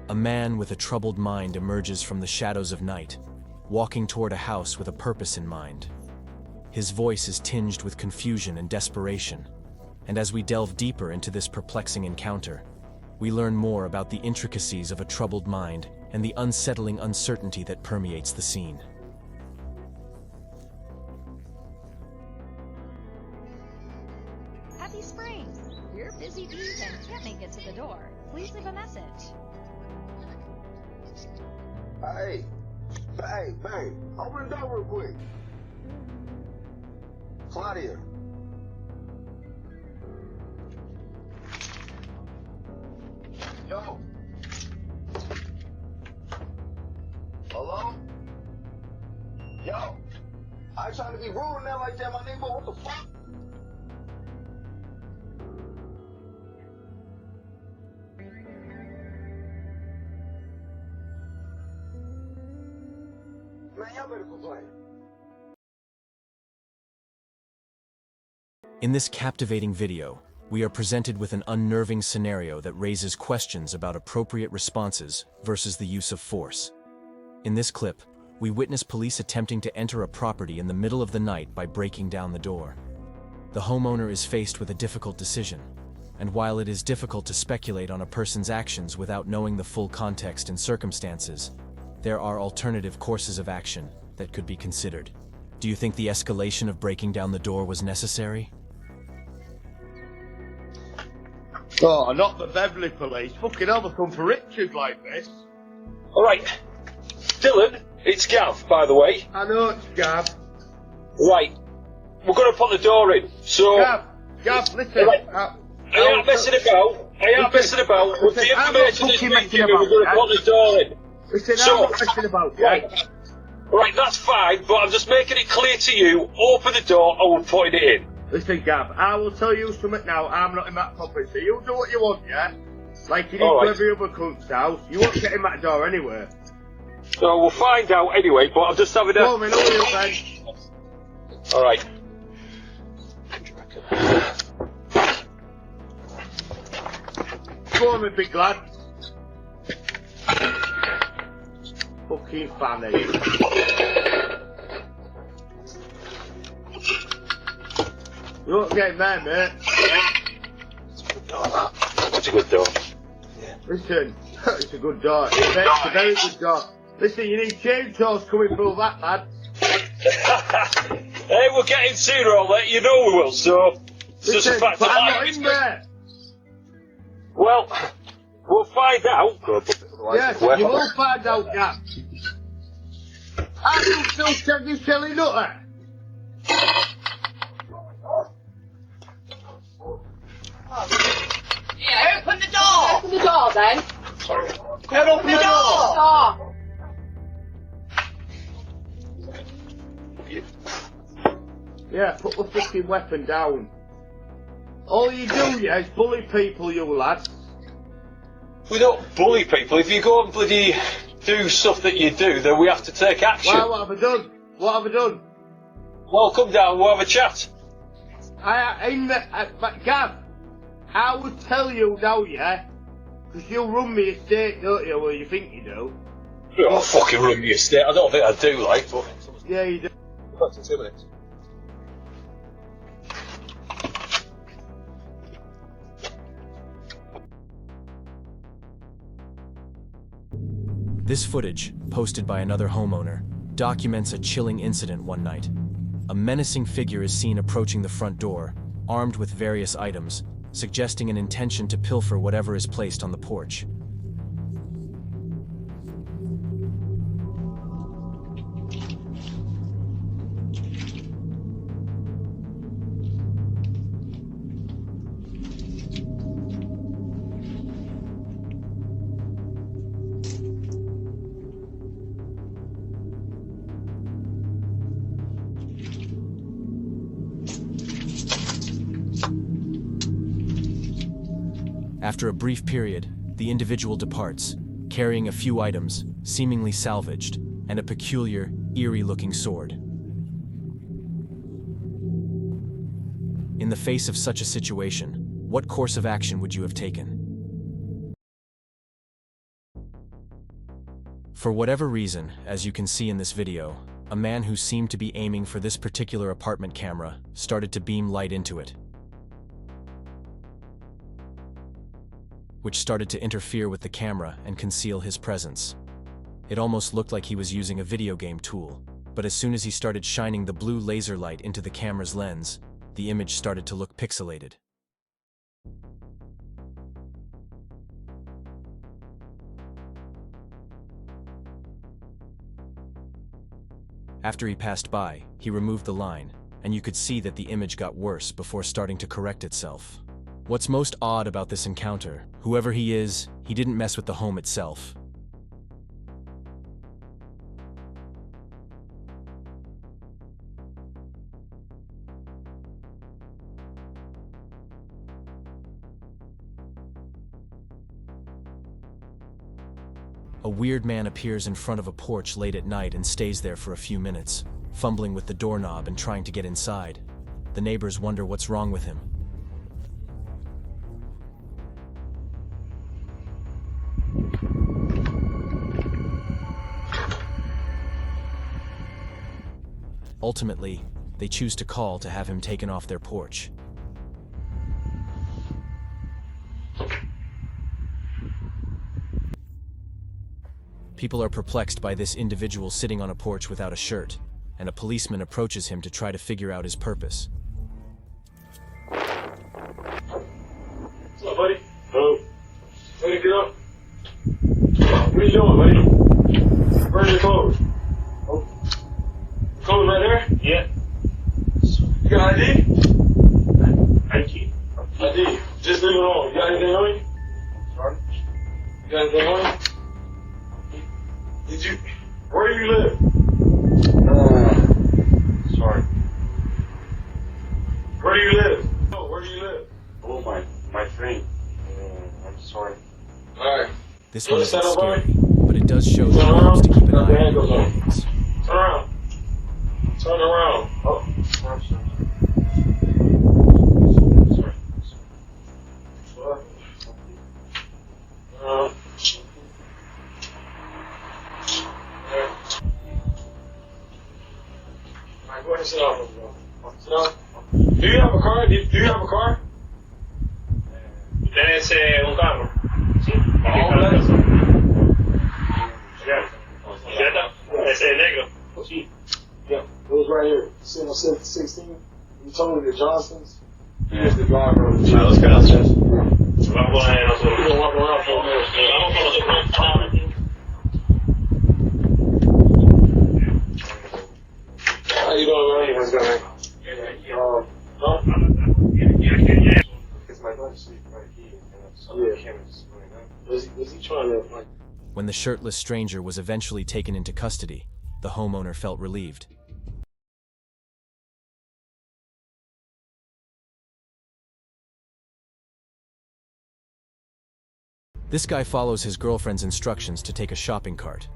A man with a troubled mind emerges from the shadows of night, walking toward a house with a purpose in mind. His voice is tinged with confusion and desperation, and as we delve deeper into this perplexing encounter, we learn more about the intricacies of a troubled mind and the unsettling uncertainty that permeates the scene. Happy spring! We're busy bees and can't make it to the door. Please leave a message. Hey, open the door real quick. Claudia. Yo. Hello? Yo. I ain't trying to be rude in there like that, my nigga, but what the fuck? Man, y'all better complain. In this captivating video, we are presented with an unnerving scenario that raises questions about appropriate responses versus the use of force. In this clip, we witness police attempting to enter a property in the middle of the night by breaking down the door. The homeowner is faced with a difficult decision, and while it is difficult to speculate on a person's actions without knowing the full context and circumstances, there are alternative courses of action that could be considered. Do you think the escalation of breaking down the door was necessary? Oh, not the Beverly police. Fucking hell, they come for Richard like this. Alright, Dylan, it's Gav, by the way. I know it's Gav. Right, we're going to put the door in, so... Gav, listen. Right. I ain't messing about. With the information that's been given, we're going to put the door in. Listen, So- I'm not messing about. Right, that's fine, but I'm just making it clear to you, open the door and we're putting it in. Listen, Gav, I will tell you something now. I'm not in that property, so you do what you want, yeah? Like you do All to right. every other cunt's house. You won't get in that door anyway. So we'll find out anyway, but I'm just having a... Go on, then, hurry up, then. Alright. Go on, then, big lad. Fucking fanny. You won't get in there, mate. That's a good door. Listen, it's a good door. It's a very good door. Listen, you need chainsaws coming through that, lad. Hey, we'll get in sooner or later, you know we will, so... It's just a Listen, fact but of I'm life, not isn't in it? there. Well, we'll find out. Yes, you will find out, Gav. Are you still checking silly nutter? Yeah, open the door! Open the door then. Sorry. Open the door! Yeah, put the fucking weapon down. All you do, yeah, is bully people, you lad. We don't bully people. If you go and bloody do stuff that you do, then we have to take action. Well, what have I done? What have I done? Well, come down, we'll have a chat. But Gav, I would tell you now, yeah? Because you run me estate, don't you? Well, you think you do. Oh, fucking run the estate. I don't think I do, like, but... Yeah, you do. Back in 2 minutes. This footage, posted by another homeowner, documents a chilling incident one night. A menacing figure is seen approaching the front door, armed with various items, suggesting an intention to pilfer whatever is placed on the porch. After a brief period, the individual departs, carrying a few items, seemingly salvaged, and a peculiar, eerie-looking sword. In the face of such a situation, what course of action would you have taken? For whatever reason, as you can see in this video, a man who seemed to be aiming for this particular apartment camera started to beam light into it, which started to interfere with the camera and conceal his presence. It almost looked like he was using a video game tool, but as soon as he started shining the blue laser light into the camera's lens, the image started to look pixelated. After he passed by, he removed the line, and you could see that the image got worse before starting to correct itself. What's most odd about this encounter, whoever he is, he didn't mess with the home itself. A weird man appears in front of a porch late at night and stays there for a few minutes, fumbling with the doorknob and trying to get inside. The neighbors wonder what's wrong with him. Ultimately, they choose to call to have him taken off their porch. People are perplexed by this individual sitting on a porch without a shirt, and a policeman approaches him to try to figure out his purpose. What's up, buddy? Oh. Ready to get up? What are you doing, buddy? Where's your clothes? Oh. Clothes right there? Yeah. You got ID? ID. ID. Just leave it alone. You got anything on you? Sorry? You got anything on you? Did you? Where do you live? Sorry. Where do you live? Oh, where do you live? Oh, my friend. I'm sorry. Alright. This one isn't scary, but it does show that he wants to keep an eye on the aliens. Turn around. Turn around. Oh, I'm sorry. Go ahead and sit down. Sit down. Do you have a car? Do you have a car? Tenés un carro. Sí. Ese negro. Sí. Yeah, it was right here. Sitting on 16. You told me the Johnsons. He was the driver of the Alright, let's go downstairs. Vamos a poner nosotros. We're gonna walk around for a minute. Vamos con nosotros. How you doing, man? What's going on? It's my brother sleep right here. Yeah. Was he trying to, like... When the shirtless stranger was eventually taken into custody, the homeowner felt relieved. This guy follows his girlfriend's instructions to take a shopping cart,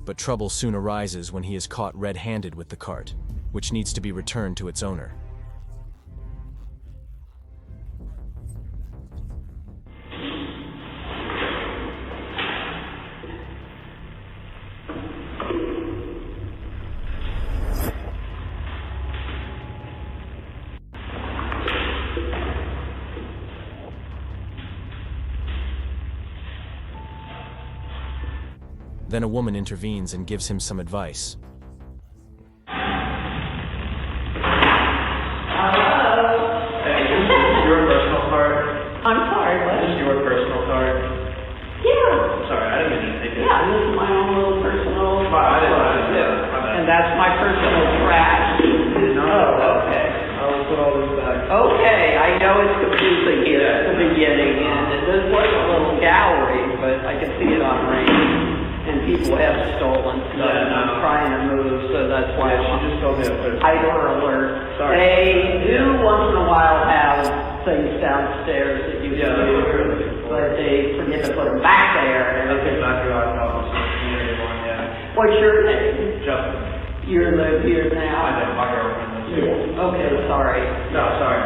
but trouble soon arises when he is caught red-handed with the cart, which needs to be returned to its owner. Then a woman intervenes and gives him some advice. I'm sorry, what? This is your personal card. Yeah. Sorry, I didn't mean to take it. Yeah, this is my own little personal. I didn't. Yeah, my bad. And that's my personal trash. Oh, okay. I'll put all this back. Okay, I know it's confusing here at the beginning, and this was a little gallery, but I can see it on range. And people have stolen stuff, and I'm trying to move, so that's why She just told me to put it. Hyper alert. Sorry. They do once in a while have things downstairs that you can do, but they forget to put them back there. That's exactly what I thought. Yeah. What's your name? Justin. You live here now? I know, my girlfriend lives here. Okay, sorry. No, sorry.